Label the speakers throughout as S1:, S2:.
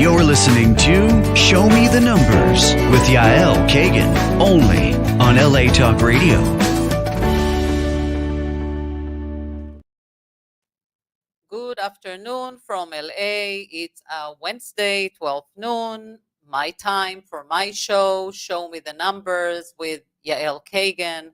S1: You're listening to Show Me the Numbers with Yael Kagan, only on LA Talk Radio.
S2: Good afternoon from LA. It's Wednesday, 12 noon, my time for my show, Show Me the Numbers with Yael Kagan.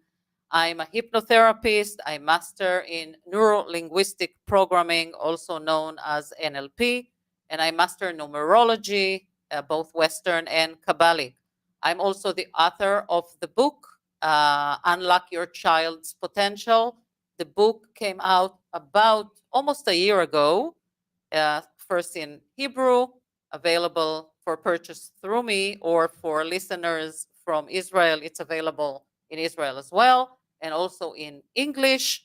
S2: I'm a hypnotherapist. I master in neuro-linguistic programming, also known as NLP, and I master numerology, both Western and Kabbalic. I'm also the author of the book, Unlock Your Child's Potential. The book came out about almost a year ago, first in Hebrew, available for purchase through me, or for listeners from Israel, it's available in Israel as well, and also in English.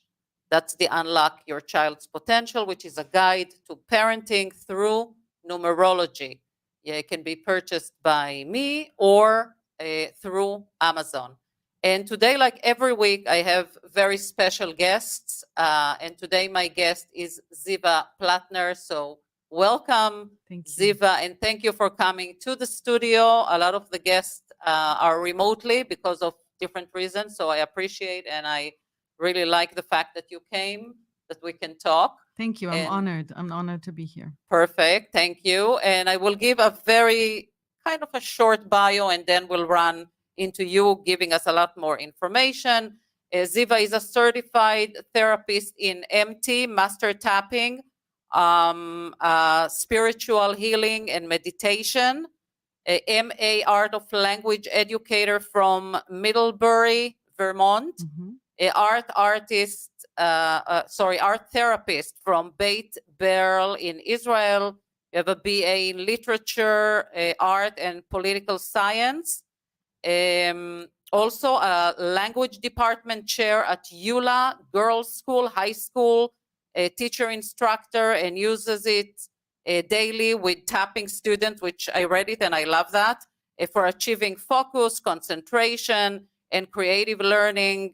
S2: That's the Unlock Your Child's Potential, which is a guide to parenting through numerology. Yeah, it can be purchased by me or through Amazon. And today, like every week, I have very special guests. And today my guest is Ziva Plattner. So welcome, Ziva, and thank you for coming to the studio. A lot of the guests are remotely because of different reasons. So I appreciate and I really like the fact that you came, that we can talk.
S3: Thank you. I'm honored. I'm honored to be here.
S2: Perfect. Thank you. And I will give a very kind of a short bio, and then we'll run into you giving us a lot more information. Ziva is a certified therapist in MT, master tapping, spiritual healing and meditation, a MA art of language educator from Middlebury, Vermont, a art therapist from Beit Berl in Israel. You have a BA in literature, art, and political science. Also a language department chair at EULA Girls School, High School, a teacher instructor, and uses it daily with tapping students, which I read it and I love that, for achieving focus, concentration, and creative learning,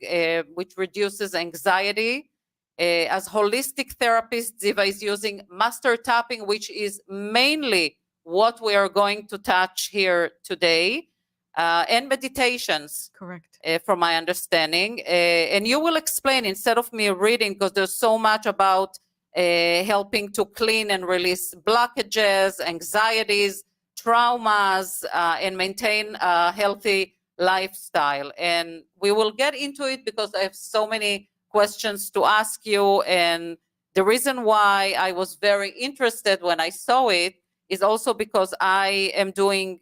S2: which reduces anxiety. As holistic therapist, Ziva is using master tapping, which is mainly what we are going to touch here today. And meditations.
S3: Correct.
S2: From my understanding. And you will explain instead of me reading, because there's so much about helping to clean and release blockages, anxieties, traumas, and maintain a healthy lifestyle. And we will get into it because I have so many questions to ask you. And the reason why I was very interested when I saw it is also because I am doing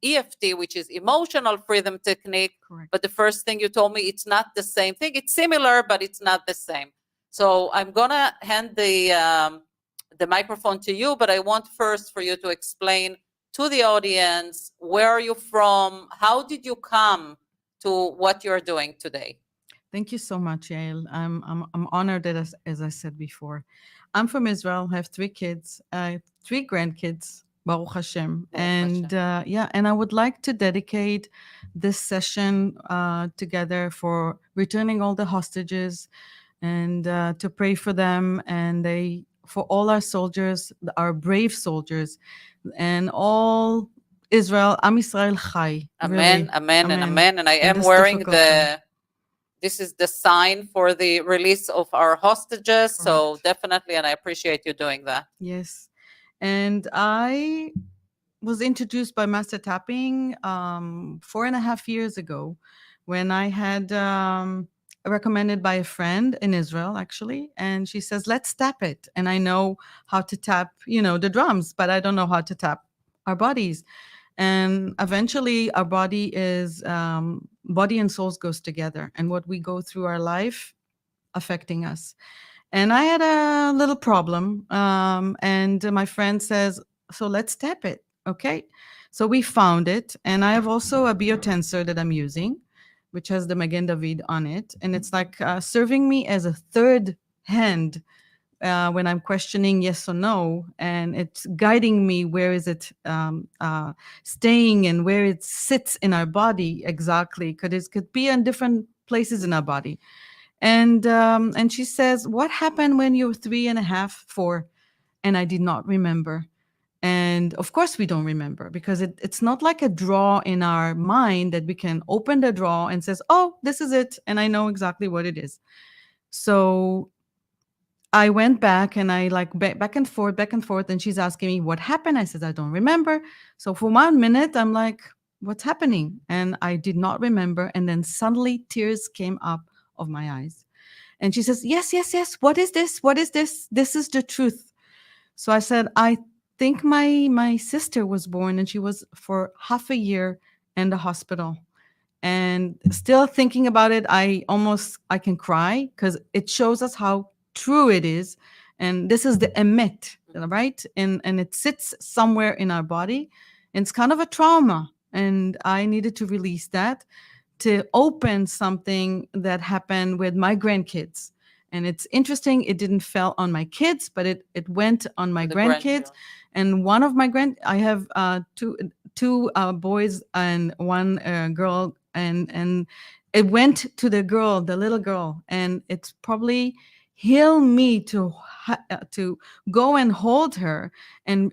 S2: EFT, which is emotional freedom technique.
S3: Correct.
S2: But the first thing you told me, it's not the same thing. It's similar, but it's not the same. So I'm gonna hand the microphone to you, but I want first for you to explain to the audience, where are you from? How did you come to what you're doing today?
S3: Thank you so much, Yael. I'm honored that, as I said before, I'm from Israel. I have 3 kids, 3 grandkids. Baruch Hashem. And and I would like to dedicate this session together for returning all the hostages and to pray for them and for all our soldiers, our brave soldiers, and all Israel, Am Yisrael Chai.
S2: Amen,
S3: really.
S2: amen, and amen. And I am wearing this is the sign for the release of our hostages. Correct. So definitely, and I appreciate you doing that.
S3: Yes. And I was introduced by Master Tapping 4.5 years ago when I had recommended by a friend in Israel, actually. And she says, let's tap it. And I know how to tap, the drums, but I don't know how to tap our bodies. And eventually our body and souls goes together. And what we go through our life affecting us. And I had a little problem. And my friend says, so let's tap it. Okay. So we found it. And I have also a biotensor that I'm using, which has the Magen David on it. And it's like serving me as a third hand when I'm questioning yes or no. And it's guiding me where is it staying and where it sits in our body exactly. Because it could be in different places in our body. And she says, what happened when you were 3.5, 4? And I did not remember. And of course, we don't remember because it's not like a drawer in our mind that we can open the drawer and says, "Oh, this is it," and I know exactly what it is. So I went back and I like back and forth, and she's asking me what happened. I said, I don't remember. So for 1 minute, I'm like, what's happening? And I did not remember. And then suddenly tears came up of my eyes. And she says, yes, yes, yes. What is this? What is this? This is the truth. So I said, I think my sister was born and she was for half a year in the hospital. And still thinking about it, I can cry because it shows us how true it is. And this is the emet, right? And it sits somewhere in our body. And it's kind of a trauma. And I needed to release that to open something that happened with my grandkids. And it's interesting, it didn't fell on my kids, but it went on my
S2: The
S3: grandkids.
S2: grandchildren.
S3: And one of my I have two boys and one girl, and it went to the girl, the little girl, and it's probably healed me to go and hold her, and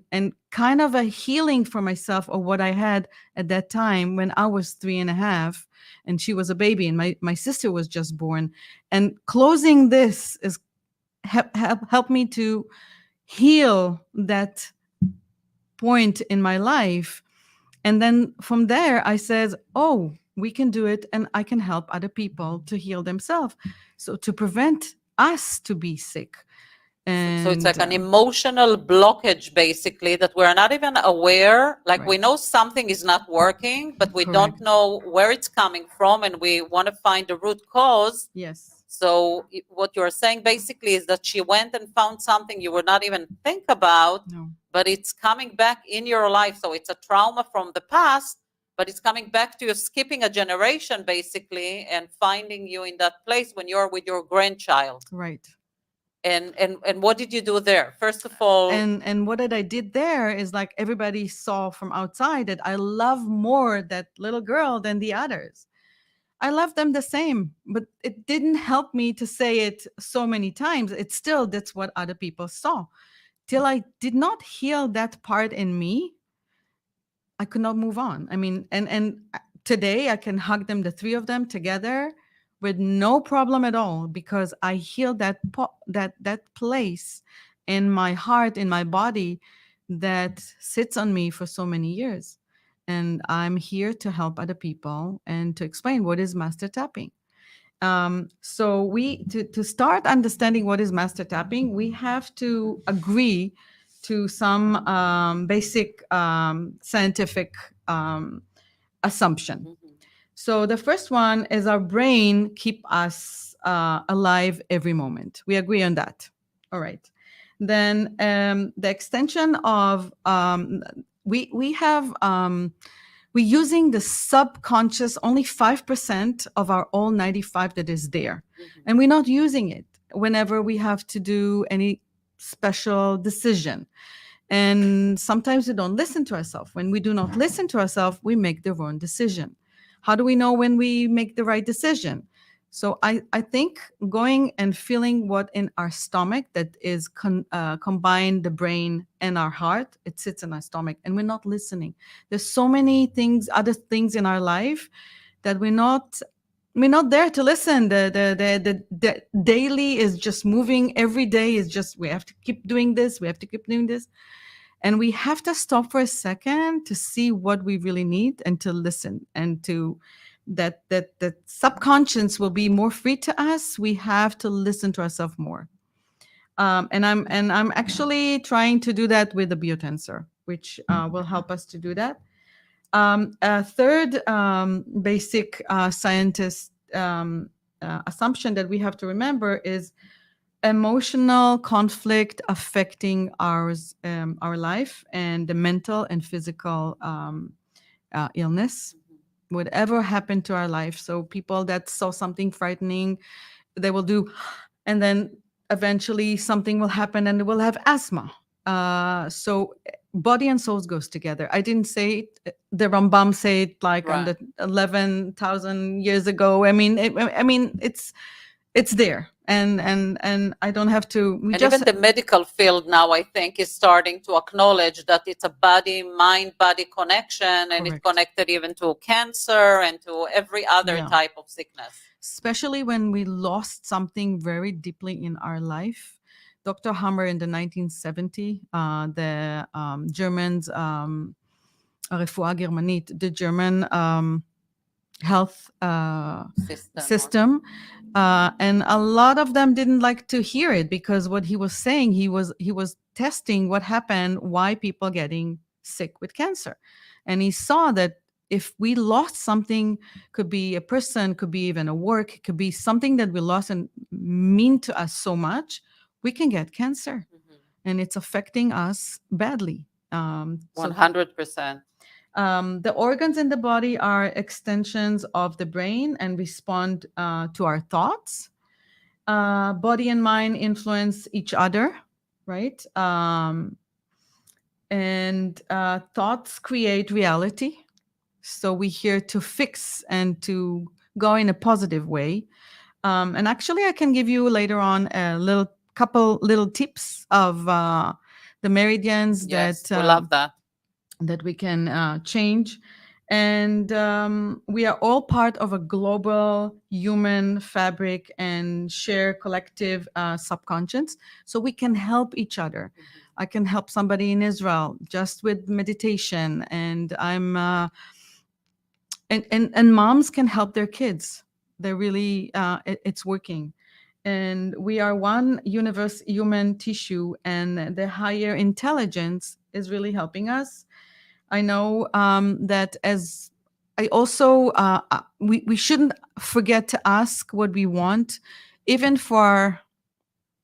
S3: kind of a healing for myself of what I had at that time when I was 3.5 and she was a baby and my sister was just born. And closing this is help me to heal that point in my life. And then from there, I says, oh, we can do it and I can help other people to heal themselves. So to prevent us to be sick.
S2: So it's like an
S3: And
S2: emotional blockage, basically, that we're not even aware. Like we
S3: Right.
S2: know something is not working, but we don't
S3: Correct.
S2: know where it's coming from, and we want to find the root cause.
S3: Yes.
S2: So what you're saying basically is that she went and found something you would not even think about,
S3: No.
S2: but it's coming back in your life. So it's a trauma from the past, but it's coming back to you, skipping a generation basically, and finding you in that place when you're with your grandchild.
S3: Right.
S2: And what did you do there? First of all,
S3: And what I did there is like everybody saw from outside that I love more that little girl than the others. I love them the same, but it didn't help me to say it so many times. It's still that's what other people saw. Till I did not heal that part in me, I could not move on. I mean, and today I can hug them, the three of them together, with no problem at all because I healed that place in my heart, in my body, that sits on me for so many years. And I'm here to help other people and to explain what is master tapping. So we to start understanding what is master tapping, we have to agree to some basic scientific assumption.
S2: Mhm.
S3: So the first one is our brain keep us alive every moment. We agree on that. All right. Then the extension of we have we're using the subconscious only 5% of our all 95 that is there,
S2: Mhm.
S3: and we're not using it whenever we have to do any special decision. And sometimes we don't listen to ourselves. When we do not listen to ourselves, we make the wrong decision. How do we know when we make the right decision? So I think going and feeling what in our stomach that is combined the brain and our heart, it sits in our stomach and we're not listening. There's so many things, other things in our life that we're not there to listen. The daily is just moving. Every day is just, we have to keep doing this. We have to keep doing this. And we have to stop for a second to see what we really need and to listen and to that subconscious will be more free to us. We have to listen to ourselves more. And I'm actually trying to do that with the biotensor, which will help us to do that. A third basic scientist assumption that we have to remember is emotional conflict affecting our life and the mental and physical illness, whatever happened to our life. So people that saw something frightening, they will do, and then eventually something will happen and they will have asthma. So body and souls goes together. I didn't say it. The Rambam said it like on
S2: Right.
S3: the 11,000 years ago. I mean, it's it's there, and I don't have to. We
S2: And
S3: just
S2: even the medical field now, I think, is starting to acknowledge that it's a body, mind, body connection, and it's
S3: Correct.
S2: connected even to cancer and to every other
S3: Yeah.
S2: type of sickness.
S3: Especially when we lost something very deeply in our life. Dr. Hammer in the 1970, the Germans, הרפואה הגרמנית, the German health system. And a lot of them didn't like to hear it, because what he was saying, he was testing what happened, why people getting sick with cancer. And he saw that if we lost something, could be a person, could be even a work, could be something that we lost and mean to us so much, we can get cancer. And it's affecting us badly.
S2: 100%.
S3: The organs in the body are extensions of the brain and respond to our thoughts. Body and mind influence each other, right? And thoughts create reality. So we're here to fix and to go in a positive way. And actually, I can give you later on a couple little tips of the meridians
S2: Yes,
S3: that
S2: we love that.
S3: that we can change. And we are all part of a global human fabric and share collective subconscious. So we can help each other. I can help somebody in Israel just with meditation, and and moms can help their kids. They're really it's working. And we are one universe, human tissue, and the higher intelligence is really helping us. I know that as I also, we shouldn't forget to ask what we want, even for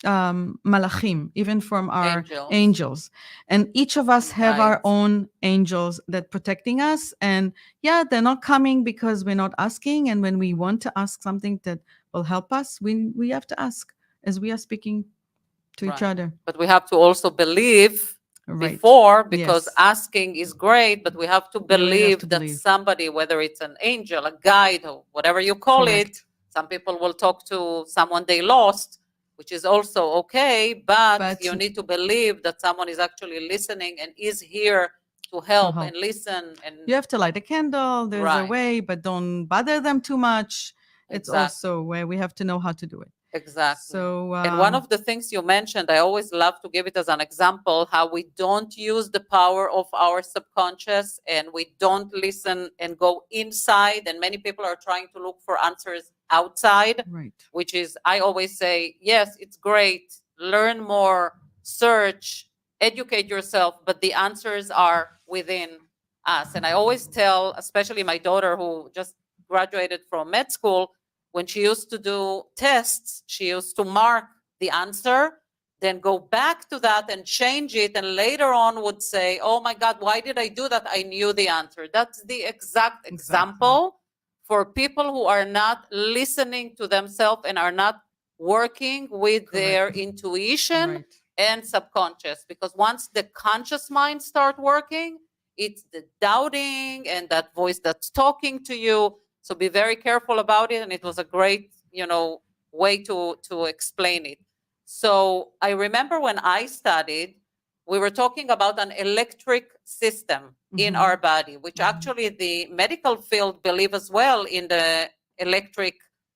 S3: malachim, even from our angels. And each of us have our own angels that protecting us. And yeah, they're not coming because we're not asking. And when we want to ask something that will help us, we have to ask as we are speaking to each other.
S2: But we have to also believe before, because asking is great, but we have to believe that somebody, whether it's an angel, a guide, or whatever you call it, some people will talk to someone they lost, which is also okay, but you need to believe that someone is actually listening and is here to help and listen. And
S3: you have to light a candle. There's a way, but don't bother them too much. It's also where we have to know how to do it.
S2: Exactly.
S3: So,
S2: and one of the things you mentioned, I always love to give it as an example, how we don't use the power of our subconscious and we don't listen and go inside. And many people are trying to look for answers outside, which is, I always say, yes, it's great. Learn more, search, educate yourself, but the answers are within us. And I always tell, especially my daughter who just graduated from med school, when she used to do tests, she used to mark the answer, then go back to that and change it, and later on would say, oh my God, why did I do that? I knew the answer. That's the exact example for people who are not listening to themselves and are not working with their intuition and subconscious. Because once the conscious mind start working, it's the doubting and that voice that's talking to you. So be very careful about it. And it was a great, way to explain it. So I remember when I studied, we were talking about an electric system in our body, which actually the medical field believe as well in the electric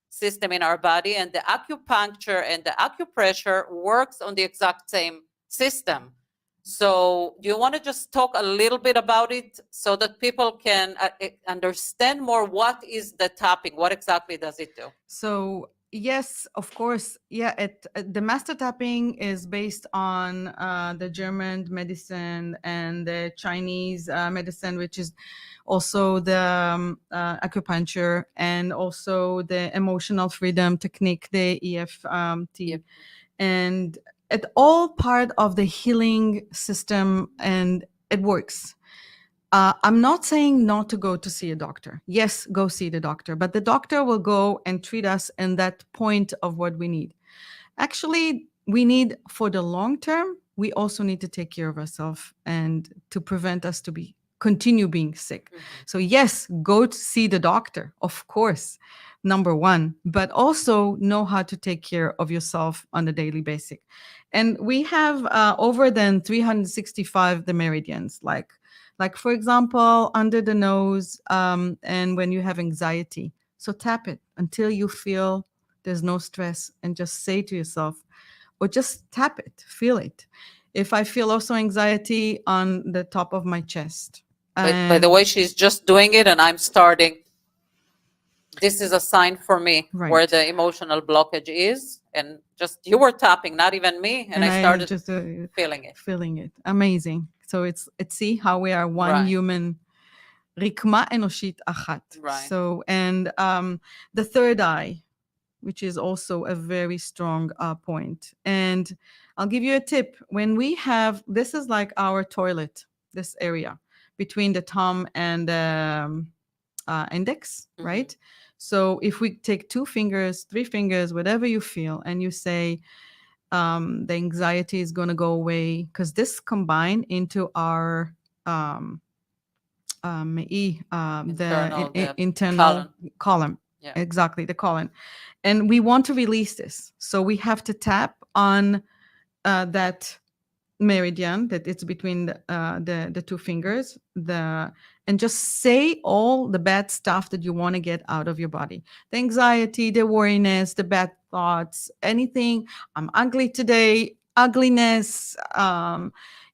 S2: system in our body. And the acupuncture and the acupressure works on the exact same system. So do you want to just talk a little bit about it so that people can understand more what is the tapping? What exactly does it do?
S3: So yes, of course. Yeah, the master tapping is based on the German medicine and the Chinese medicine, which is also the acupuncture and also the emotional freedom technique, the EFT. And it's all part of the healing system, and it works. I'm not saying not to go to see a doctor. Yes, go see the doctor, but the doctor will go and treat us in that point of what we need. Actually, we need, for the long term, we also need to take care of ourselves and to prevent us to be continue being sick.
S2: Mhm.
S3: So yes, go to see the doctor, of course, number one, but also know how to take care of yourself on a daily basis. And we have over than 365 the meridians, like for example, under the nose, and when you have anxiety. So tap it until you feel there's no stress, and just say to yourself, or just tap it, feel it. If I feel also anxiety on the top of my chest.
S2: By the way, she's just doing it, and I'm starting. This is a sign for me where
S3: Right.
S2: the emotional blockage is, and just you were tapping, not even me, and I started
S3: just
S2: feeling it.
S3: feeling it. Amazing. So it's see how we are one
S2: Right.
S3: human. Rikma enoshit achat.
S2: Right.
S3: So, and the third eye, which is also a very strong point. And I'll give you a tip. When we have, this is like our toilet, this area between the thumb and index,
S2: Mhm.
S3: right? So if we take 2 fingers, 3 fingers, whatever you feel, and you say, the anxiety is going to go away, because this combined into our
S2: Internal, the
S3: internal
S2: colon.
S3: column.
S2: Yeah.
S3: Exactly, the colon. And we want to release this. So we have to tap on that meridian that it's between the 2 fingers, and just say all the bad stuff that you want to get out of your body. The anxiety, the worriness, the bad thoughts, anything. I'm ugly today, ugliness.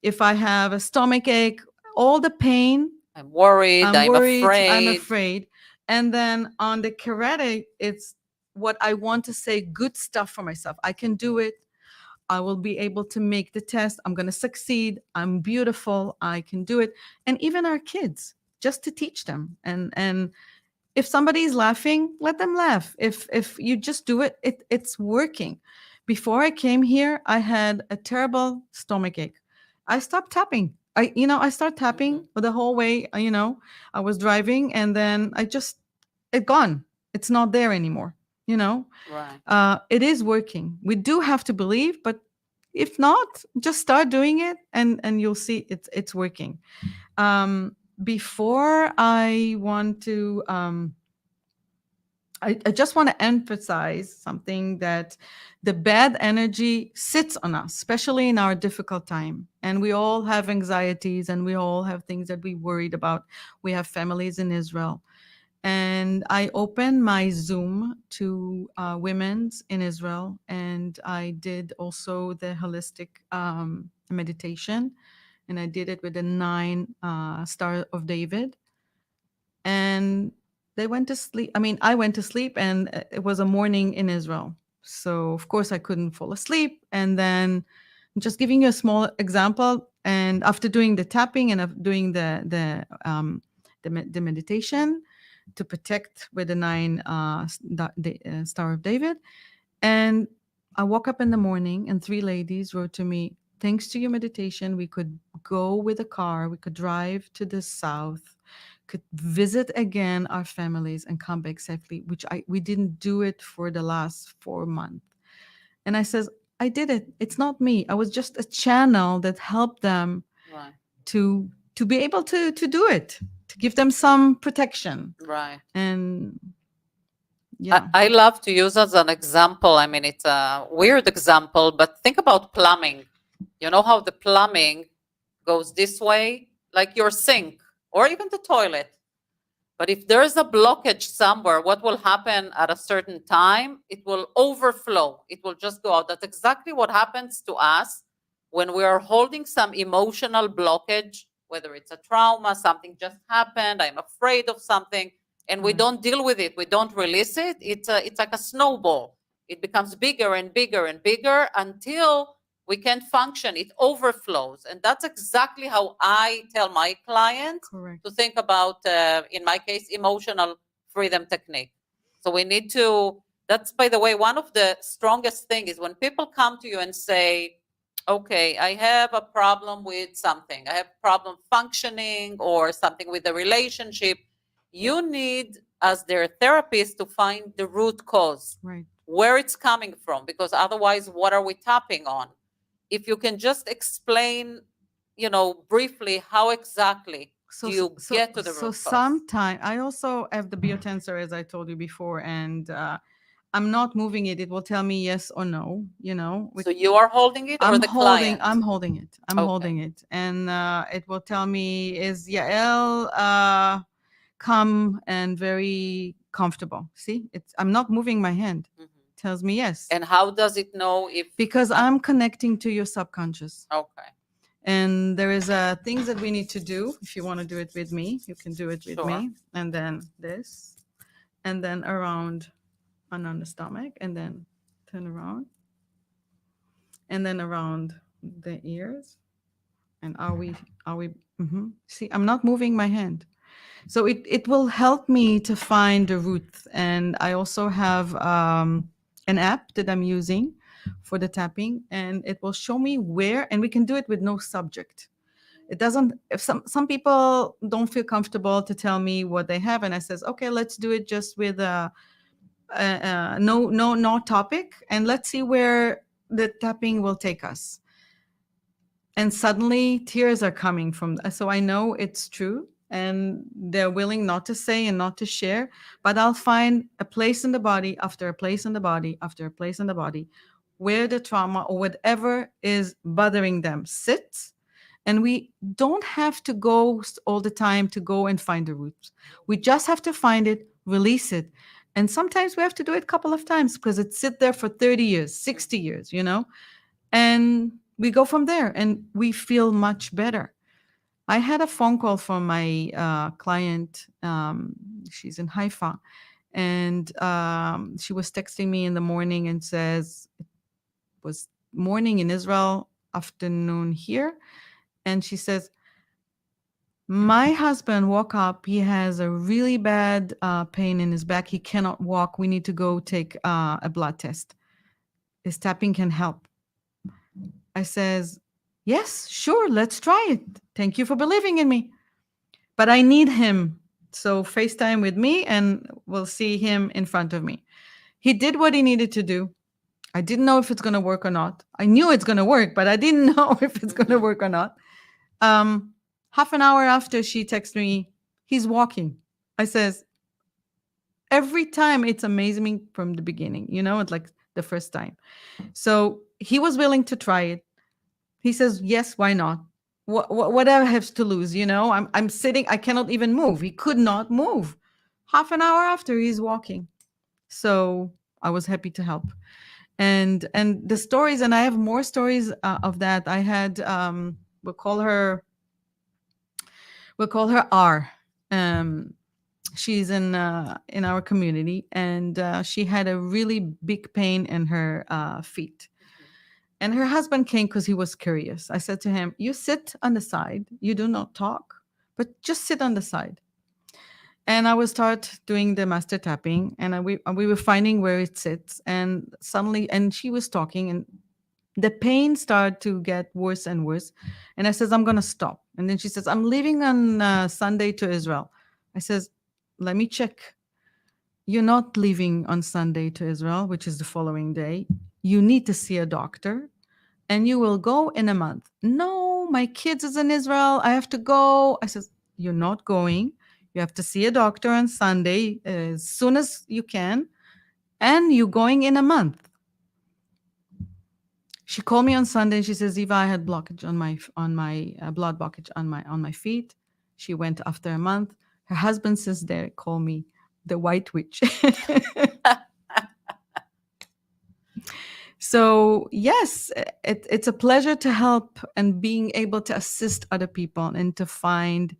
S3: If I have a stomach ache, all the pain.
S2: I'm worried. I'm afraid.
S3: I'm afraid. And then on the karate, it's what I want to say good stuff for myself. I can do it. I will be able to make the test. I'm going to succeed. I'm beautiful. I can do it. And even our kids, just to teach them. And if somebody is laughing, let them laugh. If you just do it, it's working. Before I came here, I had a terrible stomach ache. I stopped tapping. I start tapping the whole way. I was driving, and then it gone. It's not there anymore.
S2: Right.
S3: It is working. We do have to believe, but if not, just start doing it, and you'll see it's working. Before I want to, I just want to emphasize something, that the bad energy sits on us, especially in our difficult time. And we all have anxieties, and we all have things that we worried about. We have families in Israel. And I opened my Zoom to women's in Israel, and I did also the holistic meditation, and I did it with the 9 Star of David, and they went to sleep. I mean, I went to sleep, and it was a morning in Israel, so of course I couldn't fall asleep. And then, I'm just giving you a small example. And after doing the tapping and of doing the meditation, to protect with the 9 Star of David. And I woke up in the morning, and 3 ladies wrote to me, thanks to your meditation, we could go with a car, we could drive to the south, could visit again our families and come back safely, which we didn't do it for the last 4 months. And I says, I did it. It's not me. I was just a channel that helped them
S2: Right.
S3: to be able to do it, to give them some protection.
S2: Right.
S3: And yeah,
S2: I love to use as an example. I mean, it's a weird example, but think about plumbing. You know how the plumbing goes this way, like your sink or even the toilet. But if there's a blockage somewhere, what will happen at a certain time? It will overflow. It will just go out. That's exactly what happens to us when we are holding some emotional blockage, whether it's a trauma, something just happened, I'm afraid of something, and we
S3: Right.
S2: don't deal with it, we don't release it. It's like a snowball. It becomes bigger and bigger and bigger until we can't function. It overflows. And that's exactly how I tell my clients
S3: Correct.
S2: to think about, in my case, emotional freedom technique. So we need to, that's, by the way, one of the strongest things is when people come to you and say, okay, I have a problem with something, I have a problem functioning or something with the relationship, you need, as their therapist, to find the root cause,
S3: Right.
S2: where it's coming from, because otherwise, what are we tapping on? If you can just explain, briefly how exactly
S3: So
S2: Do
S3: s-
S2: you
S3: so
S2: get to the
S3: so
S2: root cause?
S3: sometime I also have the biotensor, as I told you before, and I'm not moving it. It will tell me yes or no.
S2: So you are holding it or the client?
S3: I'm holding it. I'm
S2: Okay.
S3: holding it, and it will tell me, is Yael calm and very comfortable? See, I'm not moving my hand.
S2: Mhm.
S3: Tells me yes,
S2: And how does it know if?
S3: because I'm connecting to your subconscious.
S2: Okay.
S3: And there is things that we need to do. If you want to do it with me, you can do it with
S2: Sure.
S3: me, and then this, and then around and on the stomach, and then turn around, and then around the ears. And are we see, I'm not moving my hand. So it will help me to find the roots. And I also have an app that I'm using for the tapping, and it will show me where, and we can do it with no subject. It doesn't, if some people don't feel comfortable to tell me what they have, and I says, okay, let's do it just with no topic, and let's see where the tapping will take us. And suddenly tears are coming from, so I know it's true, and they're willing not to say and not to share. But I'll find a place in the body after a place in the body after a place in the body where the trauma or whatever is bothering them sits. And we don't have to go all the time to go and find the roots. We just have to find it, release it. And sometimes we have to do it a couple of times because it sit there for 30 years, 60 years, and we go from there and we feel much better. I had a phone call from my client. She's in Haifa, and she was texting me in the morning and says it was morning in Israel, afternoon here. And she says, my husband woke up. He has a really bad pain in his back. He cannot walk. We need to go take a blood test. His tapping can help. I says, yes, sure, let's try it. Thank you for believing in me. But I need him. So FaceTime with me and we'll see him in front of me. He did what he needed to do. I didn't know if it's going to work or not. I knew it's going to work, but I didn't know if it's going to work or not. Half an hour after, she texted me, he's walking. I says, every time it's amazing from the beginning, it's like the first time. So he was willing to try it. He says, yes, why not? What I have to lose, I'm sitting, I cannot even move. He could not move. Half an hour after, he's walking. So I was happy to help. And the stories, and I have more stories of that. I had we'll call her R. She's in our community, and she had a really big pain in her feet. And her husband came because he was curious. I said to him, you sit on the side, you do not talk, but just sit on the side. And I would start doing the master tapping, and we were finding where it sits. And suddenly, and she was talking, and the pain started to get worse and worse. And I says, I'm going to stop. And then she says, I'm leaving on Sunday to Israel. I says, let me check. You're not leaving on Sunday to Israel, which is the following day. You need to see a doctor, and you will go in a month. No, my kids is in Israel. I have to go. I says, you're not going. You have to see a doctor on Sunday as soon as you can, and you're going in a month. She called me on Sunday and she says, Eva, I had blockage on my blood blockage on my feet. She went after a month. Her husband says, they call me the white witch. So yes, it's a pleasure to help and being able to assist other people and to find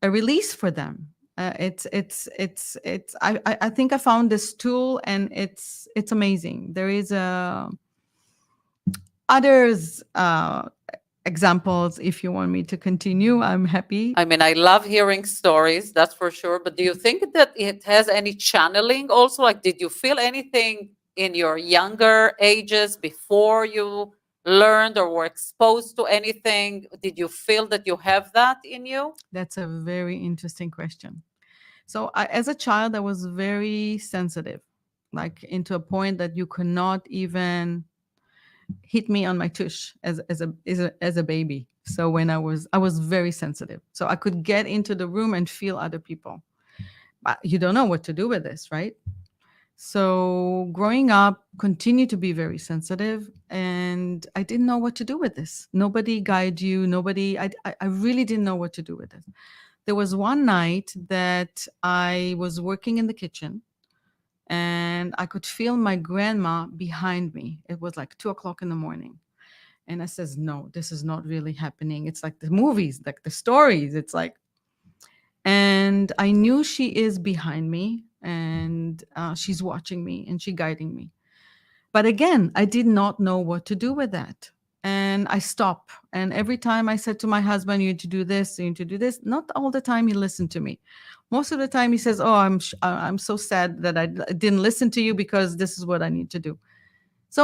S3: a release for them. I think I found this tool, and it's amazing. There is others examples. If you want me to continue, I'm happy.
S2: I mean, I love hearing stories, that's for sure. But do you think that it has any channeling also? Like, did you feel anything in your younger ages before you learned or were exposed to anything? Did you feel that you have that in you?
S3: That's a very interesting question. So as a child, I was very sensitive, like into a point that you could not even hit me on my tush as a baby. So when I was very sensitive. So I could get into the room and feel other people. But you don't know what to do with this, right? So growing up, continued to be very sensitive, and I didn't know what to do with this. Nobody guide you. Nobody. I really didn't know what to do with it. There was one night that I was working in the kitchen, and I could feel my grandma behind me. It was like 2 o'clock in the morning, and I says, "No, this is not really happening. It's like the movies, like the stories. It's like." And I knew she is behind me, and she's watching me, and she guiding me. But again, I did not know what to do with that. And I stopped. And every time I said to my husband, "You need to do this, you need to do this," not all the time he listened to me. Most of the time he says, "Oh, I'm so sad that I didn't listen to you because this is what I need to do." So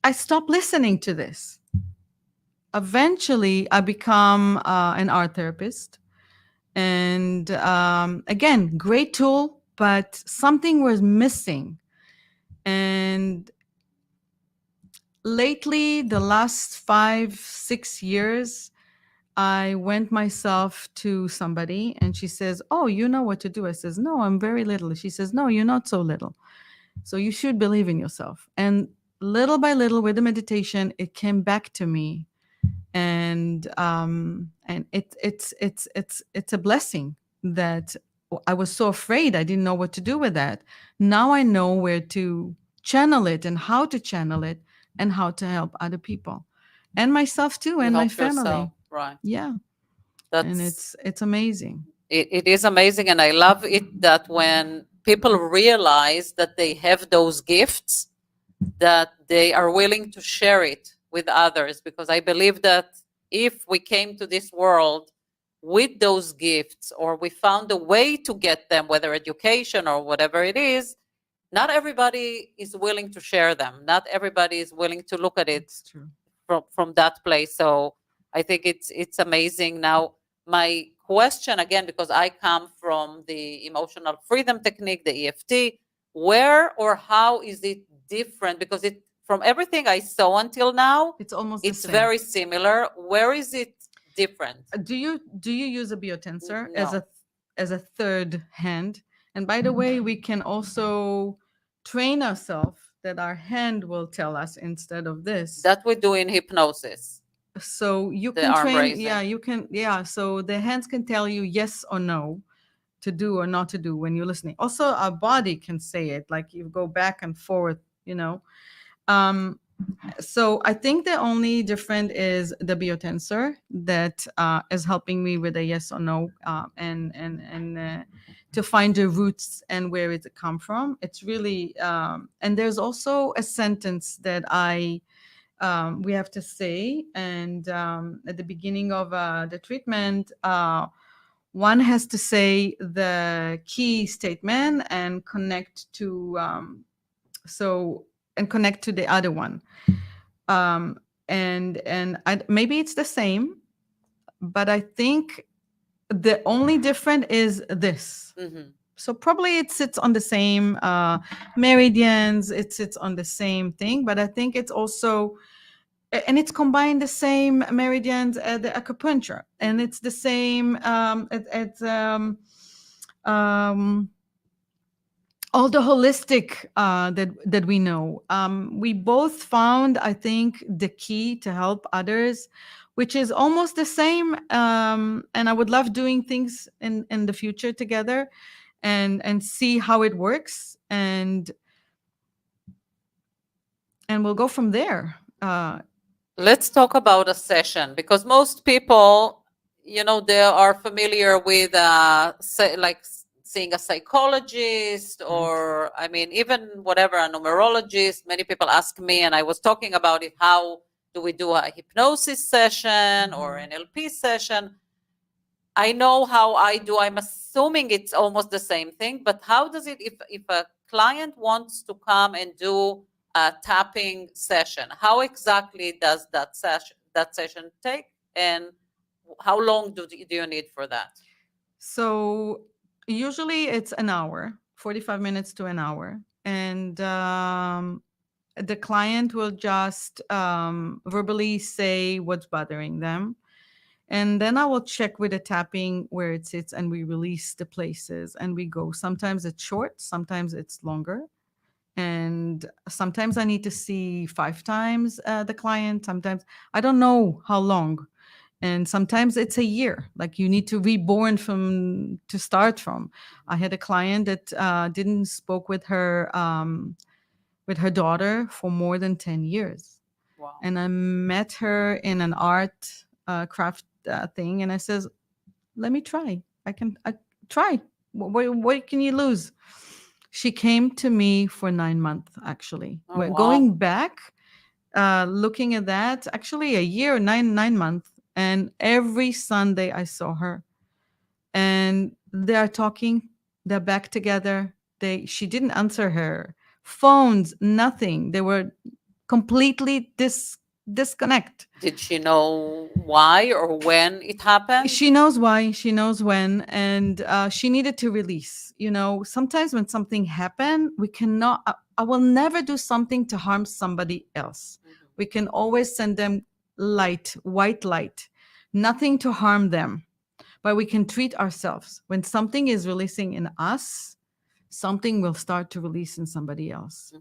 S3: I stopped listening to this. Eventually, I become an art therapist. And again, great tool, but something was missing. And lately, the last 5, 6 years, I went myself to somebody and she says, "Oh, you know what to do." I says, "No, I'm very little." She says, "No, you're not so little. So you should believe in yourself." And little by little, with the meditation, it came back to me. And it's a blessing that I was so afraid. I didn't know what to do with that. Now I know where to channel it and how to channel it and how to help other people and myself too
S2: You
S3: and my
S2: help yourself,
S3: family.
S2: right?
S3: Yeah, and
S2: That's
S3: it's amazing.
S2: it is amazing, and I love it that when people realize that they have those gifts, that they are willing to share it with others, because I believe that if we came to this world with those gifts, or we found a way to get them, whether education or whatever it is, not everybody is willing to share them. Not everybody is willing to look at it
S3: It's true.
S2: from that place. So I think it's amazing. Now, my question again, because I come from the emotional freedom technique, the EFT, where or how is it different? Because it, from everything I saw until now,
S3: It's almost the
S2: it's
S3: same.
S2: very similar. Where is it different?
S3: Do you use a biotensor
S2: No.
S3: as a third hand? And by the way, we can also train ourselves that our hand will tell us instead of this.
S2: That we do in hypnosis,
S3: So you
S2: the
S3: can
S2: arm
S3: train,
S2: raising.
S3: yeah, you can, yeah. So the hands can tell you yes or no to do or not to do when you're listening. Also, our body can say it, like you go back and forth, you know. Um, so I think the only different is the biotensor that is helping me with a yes or no, and to find the roots and where it come from. It's really and there's also a sentence that we have to say, and at the beginning of the treatment. One has to say the key statement and connect to and connect to the other one, and maybe it's the same, but I think the only different is this.
S2: Mhm.
S3: So probably it sits on the same meridians, it sits on the same thing, but I think it's also, and it's combined the same meridians at the acupuncture, and it's the same um, all the holistic that we know. We both found, I think, the key to help others, which is almost the same. And I would love doing things in the future together, and see how it works, and we'll go from there.
S2: Let's talk about a session, because most people, they are familiar with say, like seeing a psychologist,
S3: Right.
S2: or I mean, even whatever, a numerologist. Many people ask me, and I was talking about it, how do we do a hypnosis session or
S3: Mhm.
S2: NLP session? I know how I do. I'm assuming it's almost the same thing, but how does it, if a client wants to come and do a tapping session, how exactly does that session take, and how long do you need for that?
S3: So usually it's an hour, 45 minutes to an hour. And the client will just verbally say what's bothering them. And then I will check with the tapping where it sits, and we release the places and we go. Sometimes it's short, sometimes it's longer. And sometimes I need to see 5 times the client. Sometimes I don't know how long. And sometimes it's a year. Like you need to reborn from to start from. I had a client that didn't spoke with her daughter for more than 10 years.
S2: Wow.
S3: And I met her in an art craft thing, and I says, "Let me try. I try. What can you lose?" She came to me for 9 months. Actually,
S2: Oh,
S3: when
S2: wow.
S3: going back, looking at that, actually a year, nine months, and every Sunday I saw her, and they are talking. They're back together. She didn't answer her phones, nothing. They were completely disconnect.
S2: Did she know why or when it happened?
S3: She knows why, she knows when, and she needed to release. Sometimes when something happened, we cannot. I will never do something to harm somebody else.
S2: Mhm.
S3: We can always send them light, white light, nothing to harm them, but we can treat ourselves. When something is releasing in us, something will start to release in somebody else.
S2: Mhm.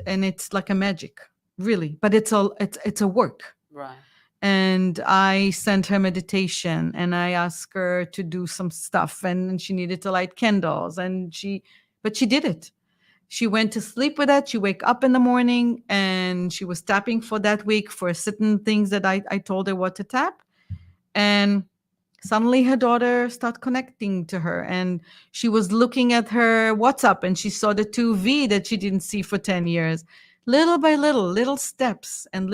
S3: And it's like a magic, really. But it's a work.
S2: Right.
S3: And I sent her meditation, and I asked her to do some stuff, and she needed to light candles, but she did it. She went to sleep with that. She wake up in the morning, and she was tapping for that week for certain things that I told her what to tap. And suddenly her daughter started connecting to her, and she was looking at her WhatsApp, and she saw the 2V that she didn't see for 10 years. Little by little, little steps, and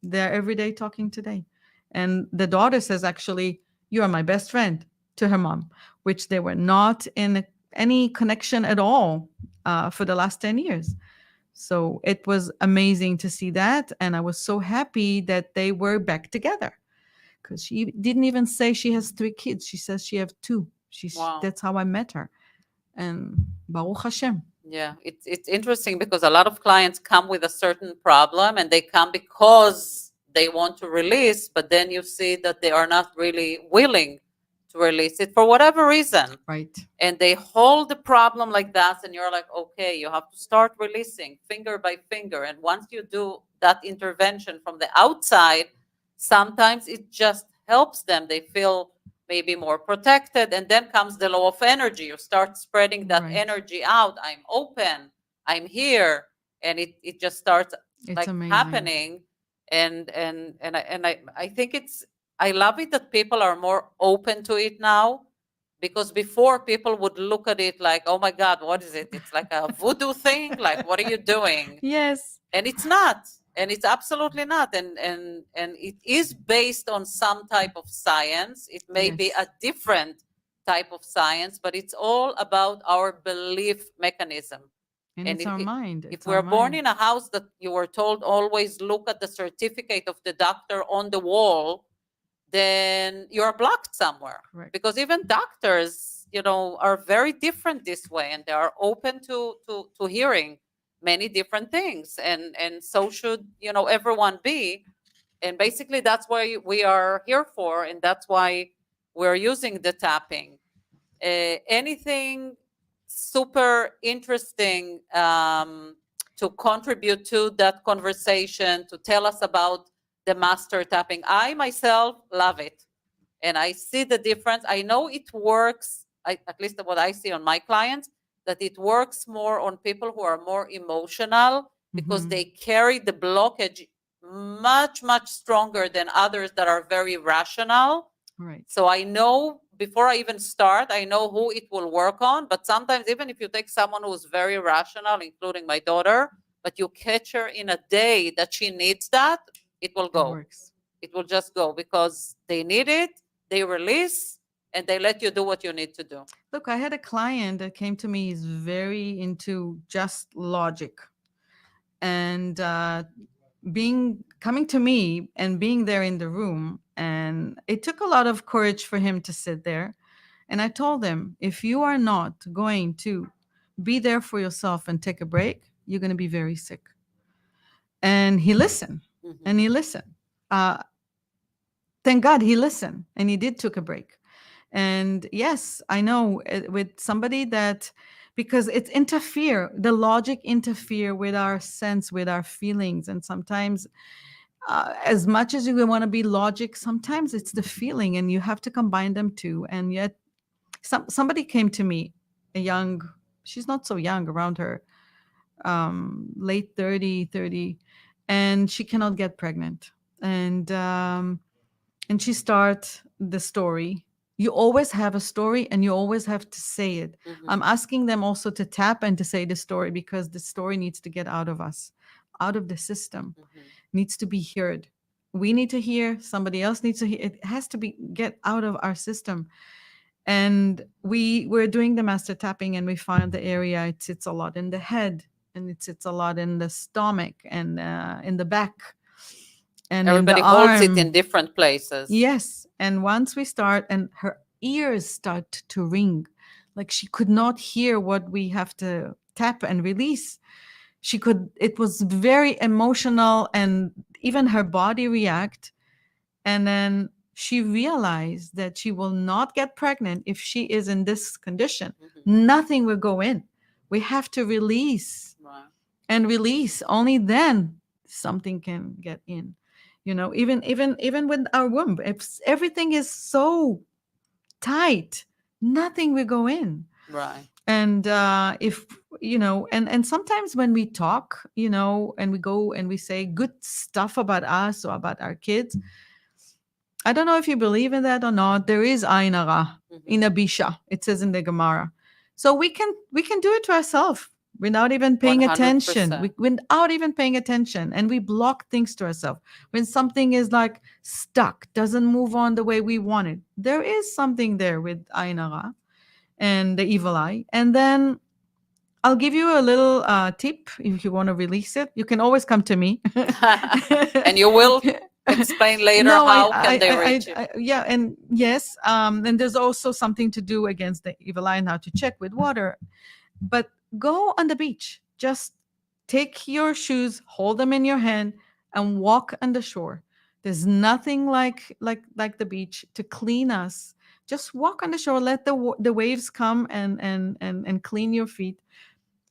S3: they're every day talking today. And the daughter says, actually, "You are my best friend," to her mom, which they were not in any connection at all for the last 10 years. So it was amazing to see that, and I was so happy that they were back together, because she didn't even say she has 3 kids. She says she have 2.
S2: Wow.
S3: That's how I met her. And Baruch Hashem.
S2: Yeah, it's interesting because a lot of clients come with a certain problem and they come because they want to release, but then you see that they are not really willing to release it for whatever reason.
S3: Right.
S2: And they hold the problem like that, and you're like, okay, you have to start releasing finger by finger. And once you do that intervention from the outside, sometimes it just helps them. They feel maybe more protected, and then comes the law of energy. You start spreading that
S3: Right.
S2: energy out. I'm open, I'm here, and it just starts
S3: It's
S2: like
S3: amazing.
S2: happening. And I think I love it that people are more open to it now, because before people would look at it like, oh my God, what is it? It's like a voodoo thing. Like, what are you doing?
S3: Yes.
S2: And it's not, and it's absolutely not. And it is based on some type of science. It may be a
S3: Yes.
S2: different type of science, but it's all about our belief mechanism.
S3: And
S2: And
S3: it's our mind.
S2: if
S3: It's our
S2: we're born
S3: mind.
S2: in a house that you were told always look at the certificate of the doctor on the wall, then you're blocked somewhere.
S3: Correct.
S2: Because even doctors, are very different this way, and they are open to hearing many different things, and so should everyone be. And basically that's why we are here for, and that's why we're using the tapping. Anything super interesting to contribute to that conversation, to tell us about the master tapping? I myself love it, and I see the difference. I know it works, at least what I see on my clients, that it works more on people who are more emotional, because they carry the blockage much, much stronger than others that are very rational.
S3: Right.
S2: So I know before I even start, I know who it will work on. But sometimes, even if you take someone who's very rational, including my daughter, but you catch her in a day that she needs that, it will
S3: It
S2: go.
S3: works.
S2: It will just go, because they need it, they release, and they let you do what you need to do.
S3: Look, I had a client that came to me. He's very into just logic, and coming to me and being there in the room, and it took a lot of courage for him to sit there. And I told him, if you are not going to be there for yourself and take a break, you're going to be very sick. And he listened.
S2: Mhm.
S3: And he listened. thank God he listened and he did took a break. And yes, I know with somebody that, because it's interfere, the logic interfere with our sense, with our feelings. And sometimes, as much as you want to be logic, sometimes it's the feeling and you have to combine them too. And yet somebody came to me, a young, she's not so young, around her late 30, and she cannot get pregnant. And she start the story. You always have a story and you always have to say it.
S2: Mhm.
S3: I'm asking them also to tap and to say the story, because the story needs to get out of us, out of the system,
S2: Mhm.
S3: needs to be heard. We need to hear, somebody else needs to hear. It has to be get out of our system. And we were doing the master tapping and we found the area, it sits a lot in the head, and it sits a lot in the stomach, and in the back, and in the
S2: Everybody holds it in
S3: arm.
S2: different places.
S3: Yes. And once we start, and her ears start to ring, like she could not hear what we have to tap and release. She could, it was very emotional, and even her body react. And then she realized that she will not get pregnant if she is in this condition.
S2: Mhm.
S3: Nothing will go in. We have to release
S2: Right.
S3: and release. Only then something can get in. You know, even with our womb, if everything is so tight, nothing will go in.
S2: Right.
S3: And if you know, and sometimes when we talk, you know, and we go and we say good stuff about us or about our kids, I don't know if you believe in that or not. There is Ain Hara
S2: Mhm.
S3: in Abisha. It says in the Gemara. So we can do it to ourselves without even paying attention.
S2: 100%.
S3: Without even paying attention, and we block things to ourselves. When something is like stuck, doesn't move on the way we want it, there is something there with Ain Hara and the evil eye. And then I'll give you a little tip if you want to release it. You can always come to me.
S2: And you will explain later
S3: No,
S2: how can they reach you.
S3: yeah, and yes, and there's also something to do against the evil eye and how to check with water. But go on the beach. Just take your shoes, hold them in your hand, and walk on the shore. There's nothing like the beach to clean us. Just walk on the shore. Let the waves come and clean your feet,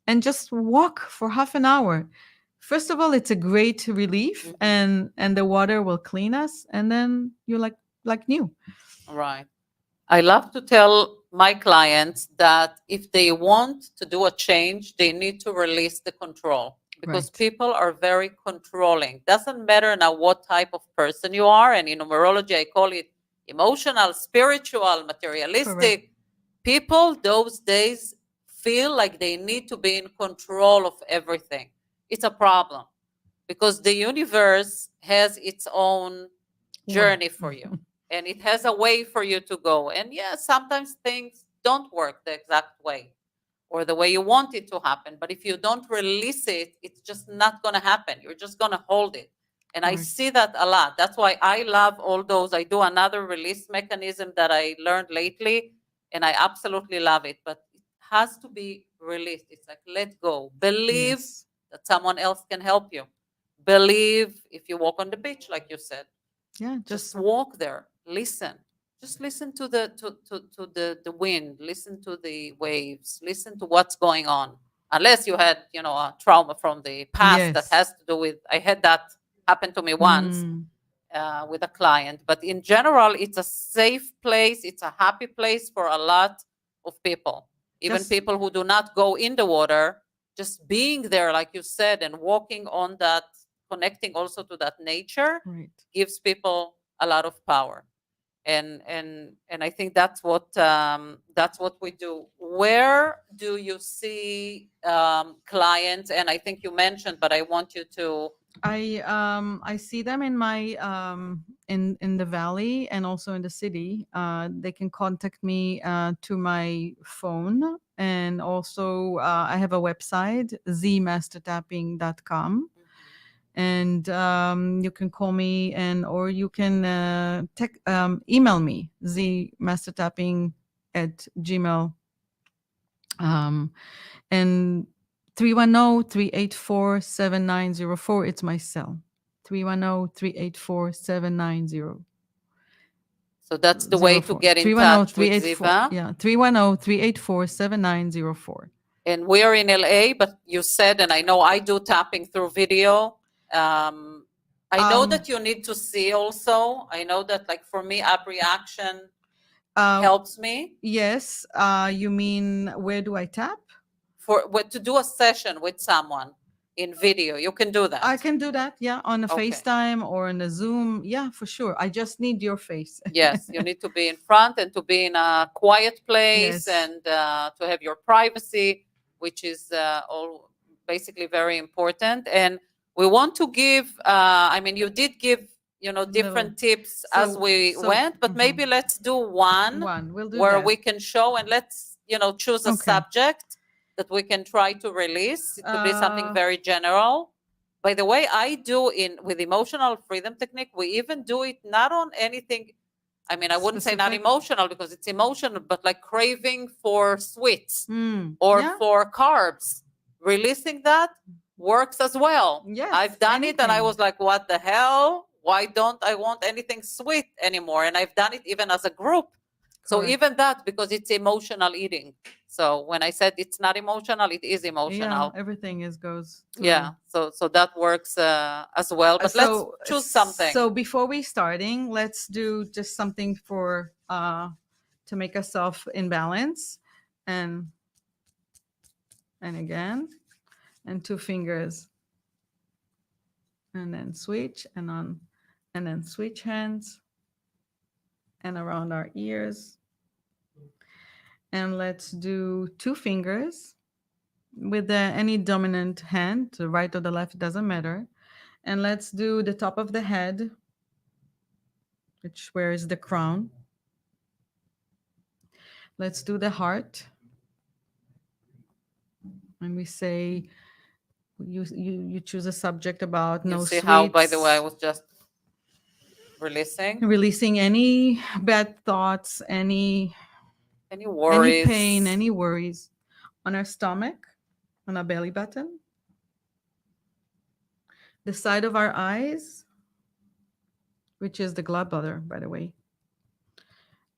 S3: and just walk for half an hour. First of all, it's a great relief,
S2: Mhm.
S3: and the water will clean us, and then you're like new.
S2: Right. I love to tell my clients that if they want to do a change, they need to release the control, because
S3: Right.
S2: people are very controlling. Doesn't matter now what type of person you are. And in numerology, I call it emotional, spiritual,
S3: Correct.
S2: materialistic. People those days feel like they need to be in control of everything. It's a problem, because the universe has its own
S3: Way.
S2: journey for you, and it has a way for you to go. And yeah, sometimes things don't work the exact way or the way you want it to happen, but if you don't release it, it's just not going to happen. You're just going to hold it. And I
S3: Correct.
S2: see that a lot. That's why I love all those. I do another release mechanism that I learned lately, and I absolutely love it, but it has to be released. It's like, let go, believe
S3: Yes.
S2: that someone else can help you. Believe if you walk on the beach, like you said,
S3: Yeah.
S2: just
S3: Just
S2: walk there, listen. Just listen to the wind, listen to the waves, listen to what's going on. Unless you had, a trauma from the past that
S3: yes.
S2: has to do with, I had that happen to me once
S3: Mm,
S2: with a client. But in general, it's a safe place, it's a happy place for a lot of people, even
S3: just
S2: people who do not go in the water. Just being there, like you said, and walking on that, connecting also to that nature,
S3: right.
S2: gives people a lot of power. And I think that's what we do. Where do you see clients? And I think you mentioned, but I want you to.
S3: I see them in my in the valley and also in the city. They can contact me to my phone, and also I have a website, zmastertapping.com, and you can call me, and or you can email me, zmastertapping at gmail, um, and 310-384-7904. It's my cell. 310-384-7904.
S2: So that's the way to get in touch with Ziva.
S3: Yeah, 310-384-7904.
S2: And we're in LA, but you said, and I know I do tapping through video. I know that you need to see also. I know that, like, for me, app reaction helps me.
S3: Yes. You mean, where do I tap?
S2: To do a session with someone in video. You can do that.
S3: I can do that, yeah, on a FaceTime or on a Zoom. Yeah, for sure. I just need your face.
S2: Yes, you need to be in front and to be in a quiet place, and to have your privacy, which is all basically very important. And we want to give, I mean, you did give, different tips as we went, but maybe let's do one
S3: We'll do
S2: where
S3: that.
S2: we can show, and let's, choose a subject that we can try to release. It could be something very general. By the way, I do with emotional freedom technique, we even do it not on anything. I mean, I wouldn't say not emotional because it's emotional, but like craving for sweets or for carbs. Releasing that works as well.
S3: Yes,
S2: I've done it and I was like, what the hell? Why don't I want anything sweet anymore? And I've done it even as a group. So even that, because it's emotional eating. So when I said it's not emotional, it is emotional.
S3: Yeah, everything goes through.
S2: Yeah, so that works as well. But let's choose something.
S3: So before we starting, let's do just something for to make ourselves in balance, and again, and 2 fingers, and then switch, and then switch hands, and around our ears, and let's do 2 fingers with any dominant hand, the right or the left, doesn't matter. And let's do the top of the head, where is the crown. Let's do the heart. And we say, you choose a subject about no sweets.
S2: You see how, by the way, I was just releasing
S3: any bad thoughts, any
S2: worries,
S3: any pain, any worries on our stomach, on our belly button, the side of our eyes, which is the gallbladder, by the way,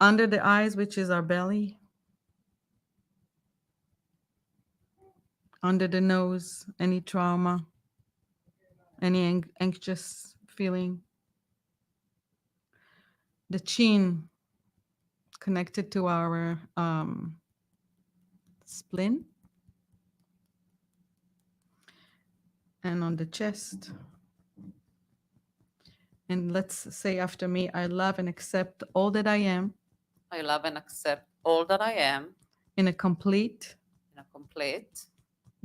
S3: under the eyes, which is our belly, under the nose, any trauma, any anxious feeling, the chin connected to our spleen, and on the chest. And let's say after me, I love and accept all that I am.
S2: I love and accept all that I am.
S3: In a complete,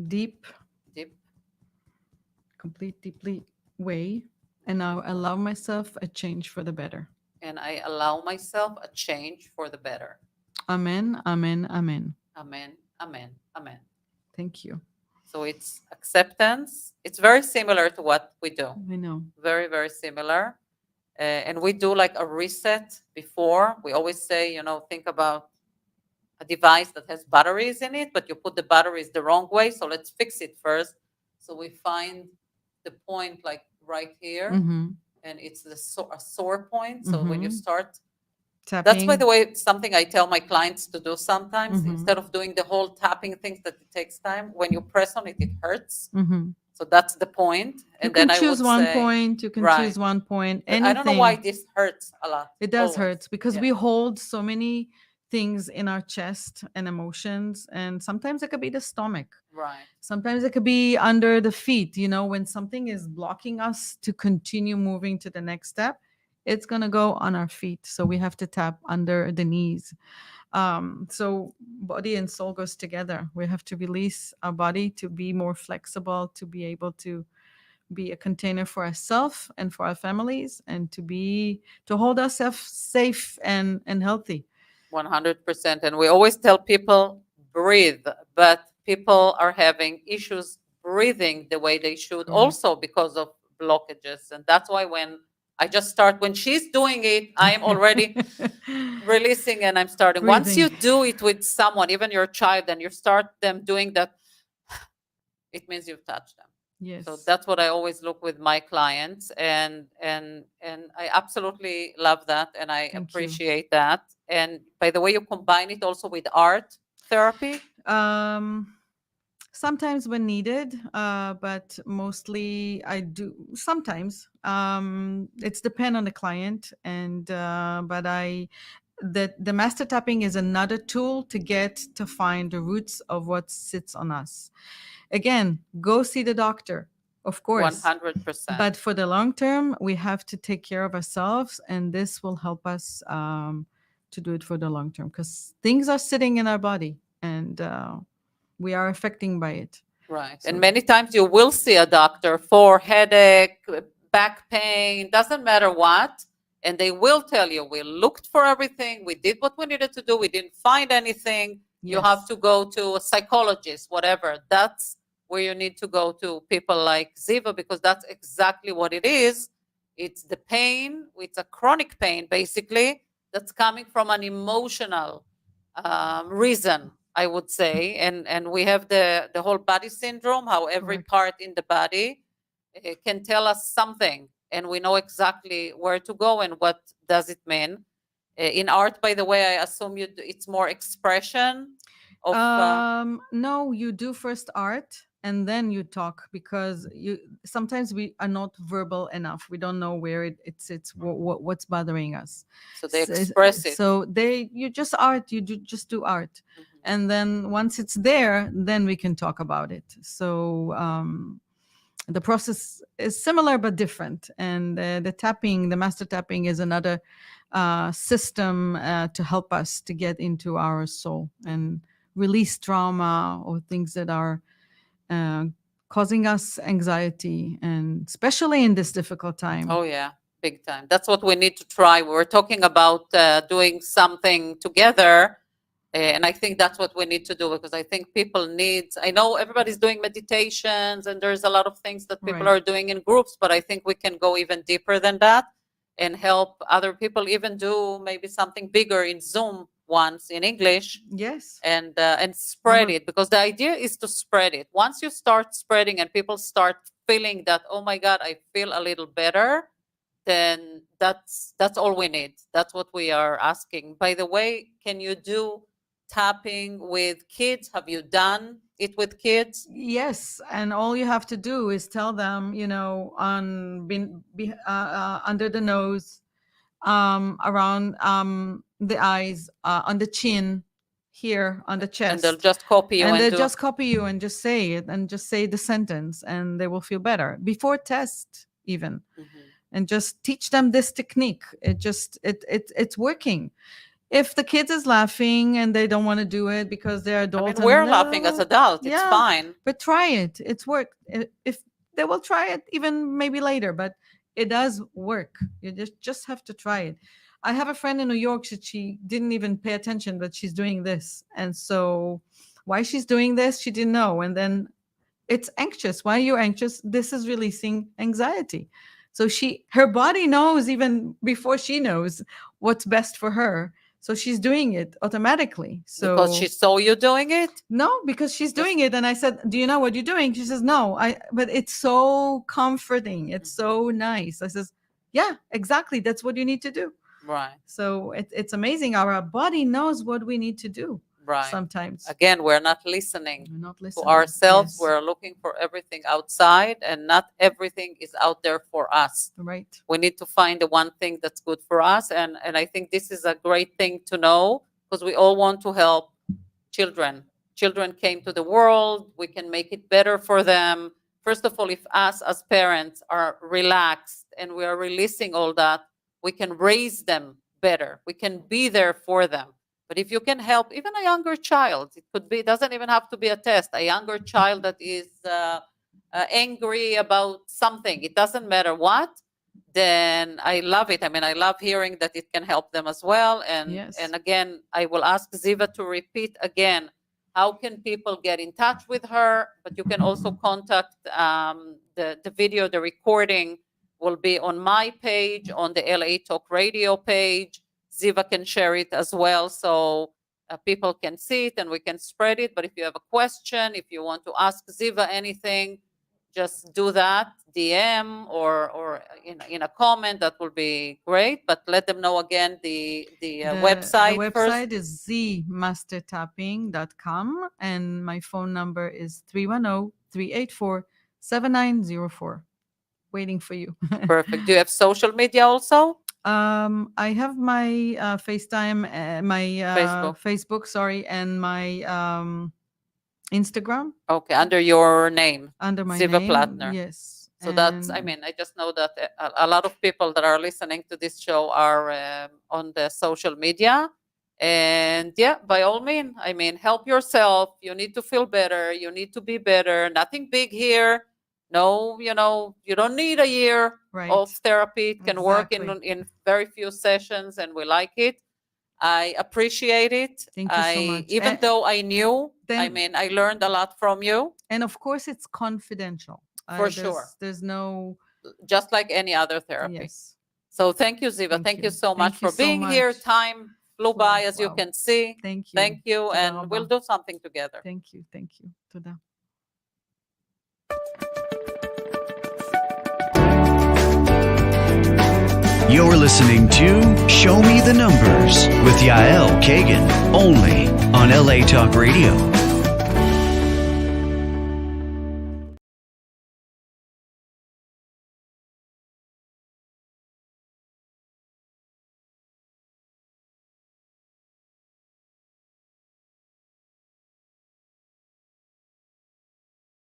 S2: deep,
S3: deeply way. And I allow myself a change for the better.
S2: And I allow myself a change for the better.
S3: Amen, amen, amen.
S2: Amen, amen, amen.
S3: Thank you.
S2: So it's acceptance. It's very similar to what we do.
S3: I know.
S2: Very, very similar. And we do like a reset before. We always say, think about a device that has batteries in it, but you put the batteries the wrong way. So let's fix it first. So we find the point like right here, and it's a sore point. So when you start tapping, that's, by the way, something I tell my clients to do sometimes. Instead of doing the whole tapping things that it takes time, when you press on it, it hurts. So that's the point. And
S3: you can
S2: then
S3: choose
S2: one
S3: point. You can choose one point. Anything.
S2: I don't know why this hurts a lot.
S3: It does hurt because we hold so many things in our chest and emotions, and sometimes it could be the stomach.
S2: Right.
S3: Sometimes it could be under the feet. When something is blocking us to continue moving to the next step, it's going to go on our feet. So we have to tap under the knees. So body and soul goes together. We have to release our body to be more flexible, to be able to be a container for ourselves and for our families, and to hold ourselves safe and healthy.
S2: 100%. And we always tell people, breathe, but people are having issues breathing the way they should, also because of blockages. And that's why when she's doing it, I am already releasing and I'm starting.
S3: Breathing.
S2: Once you do it with someone, even your child, and you start them doing that, it means you've touched them.
S3: Yes.
S2: So that's what I always look with my clients, and I absolutely love that, and I
S3: Thank you.
S2: appreciate that. And by the way, you combine it also with art therapy.
S3: Sometimes when needed, but mostly I do sometimes. It's depend on the client, and but I the master tapping is another tool to get to find the roots of what sits on us. Again, go see the doctor, of course,
S2: 100%.
S3: but for the long term, we have to take care of ourselves, and this will help us to do it for the long term because things are sitting in our body, and we are affecting by it.
S2: Right.
S3: So-
S2: And many times you will see a doctor for headache, back pain, doesn't matter what. And they will tell you, we looked for everything, we did what we needed to do, we didn't find anything. You have
S3: Yes.
S2: to go to a psychologist, whatever. That's where you need to go to people like Ziva, because that's exactly what it is. It's the pain, it's a chronic pain, basically, that's coming from an emotional reason, I would say. And we have the whole body syndrome, how every
S3: Correct.
S2: part in the body can tell us something, and we know exactly where to go and what does it mean. In art, by the way, I assume it's more expression of.
S3: No, you do first art and then you talk because you sometimes we are not verbal enough. We don't know where it sits, what's bothering us.
S2: So they
S3: So,
S2: express it.
S3: so they you just art, you just do art,
S2: Mhm.
S3: and then once it's there, then we can talk about it. So the process is similar but different, and the tapping, the master tapping, is another system to help us to get into our soul and release trauma or things that are uh, causing us anxiety, and especially in this difficult time.
S2: Oh yeah, big time. That's what we need to try. We were talking about doing something together, and I think that's what we need to do, because I think people need. I know everybody's doing meditations, and there's a lot of things that people
S3: Right.
S2: are doing in groups, but I think we can go even deeper than that and help other people even do maybe something bigger in Zoom once in English,
S3: Yes.
S2: and spread
S3: Over-
S2: it, because the idea is to spread it. Once you start spreading and people start feeling that, oh my god, I feel a little better, then that's all we need. That's what we are asking. By the way, can you do tapping with kids? Have you done it with kids?
S3: Yes, and all you have to do is tell them, on under the nose, around the eyes, on the chin, here on the
S2: And they'll
S3: chest,
S2: just copy you
S3: and
S2: and
S3: they
S2: do.
S3: just copy you and just say it and just say the sentence, and they will feel better before test even,
S2: Mhm.
S3: and just teach them this technique. It's working. If the kid is laughing and they don't want to do it because they're
S2: I
S3: adults,
S2: mean, we're laughing as adults. It's
S3: yeah,
S2: fine.
S3: but try it. It's worked. If they will try it even maybe later, but it does work. You just have to try it. I have a friend in New York that she didn't even pay attention that she's doing this, and so why she's doing this she didn't know, and then it's anxious. Why are you anxious? This is releasing anxiety. So her body knows even before she knows what's best for her. So she's doing it automatically.
S2: Because
S3: So
S2: she saw you doing it.
S3: no, because she's
S2: Just-
S3: doing it. And I said, "Do you know what you're doing?" She says, "No." But it's so comforting. It's so nice. I says, "Yeah, exactly. That's what you need to do."
S2: Right.
S3: So it's amazing. Our body knows what we need to do
S2: Right.
S3: sometimes.
S2: Again, we're not listening
S3: We're not
S2: to
S3: listening.
S2: ourselves.
S3: Yes.
S2: We're looking for everything outside, and not everything is out there for us.
S3: Right.
S2: We need to find the one thing that's good for us, and I think this is a great thing to know, because we all want to help children came to the world. We can make it better for them. First of all, if us as parents are relaxed and we are releasing all that, we can raise them better, we can be there for them. But if you can help even a younger child, it could be, it doesn't even have to be a test, a younger child that is angry about something, it doesn't matter what, then I love it. I mean, I love hearing that it can help them as well. And
S3: Yes.
S2: and again, I will ask Ziva to repeat again, how can people get in touch with her? But you can also contact the video, the recording will be on my page, on the LA Talk Radio page. Ziva can share it as well, so people can see it and we can spread it. But if you have a question, if you want to ask Ziva anything, just do that, DM or in a comment. That will be great. But let them know again the website
S3: The
S2: first.
S3: website is zmastertapping.com, and my phone number is 310-384-7904. Waiting for you.
S2: Perfect. Do you have social media also?
S3: I have my FaceTime, my
S2: Facebook.
S3: sorry, and my Instagram
S2: Okay, under your name,
S3: under my
S2: Ziva
S3: name.
S2: Plattner.
S3: Yes.
S2: So that's, I mean, I just know that a lot of people that are listening to this show are on the social media. And yeah, by all means, I mean, help yourself. You need to feel better. You need to be better. Nothing big here. No, you don't need a year of therapy. It can work in very few sessions, and we like it. I appreciate it.
S3: Thank you so much.
S2: Even though I knew, I mean, I learned a lot from you.
S3: And of course, it's confidential.
S2: For sure.
S3: There's no...
S2: Just like any other therapy.
S3: Yes.
S2: So thank you, Ziva. Thank you so much for being here. Time flew by, as you can see.
S3: Thank you.
S2: Thank you. And we'll do something together.
S3: Thank you. Thank you. Toda.
S1: You're listening to Show Me the Numbers with Yael Kagan, only on LA Talk Radio.